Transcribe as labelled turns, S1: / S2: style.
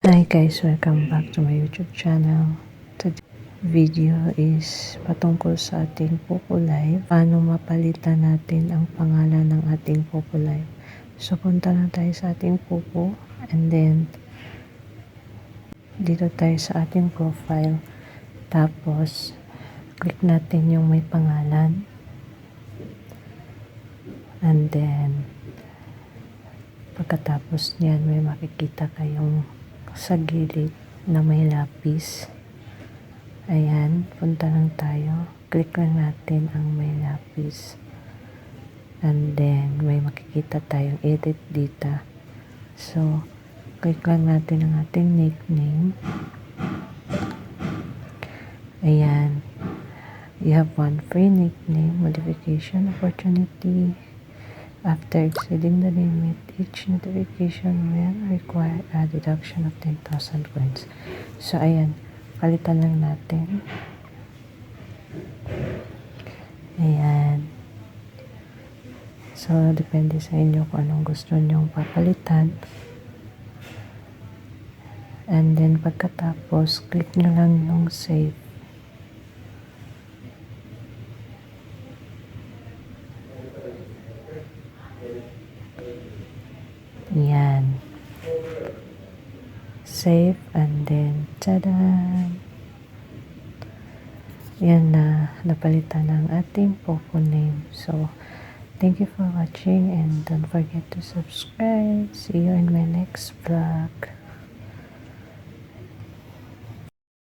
S1: Hi guys, welcome back to my YouTube channel. Today's video is patungkol sa ating Popo Live. Paano mapalitan natin ang pangalan ng ating Popo Live. So punta na tayo sa ating Popo and then dito tayo sa ating profile. Tapos click natin yung may pangalan. And then pagkatapos niyan may makikita kayong sa gilid na may lapis. Ayan, punta lang tayo. Click lang natin ang may lapis. And then, may makikita tayong edit dito. So, click lang natin ang ating nickname. Ayan. You have one free nickname modification opportunity. After exceeding the limit, each notification will require a deduction of 10,000 coins. So, ayan. Palitan lang natin. Ayan. So, depende sa inyo kung anong gusto nyong papalitan. And then, pagkatapos, click nyo lang yung save. Yan. Save and then, tada! Yan na, napalitan ng ating Popo name. So, thank you for watching and don't forget to subscribe. See you in my next vlog.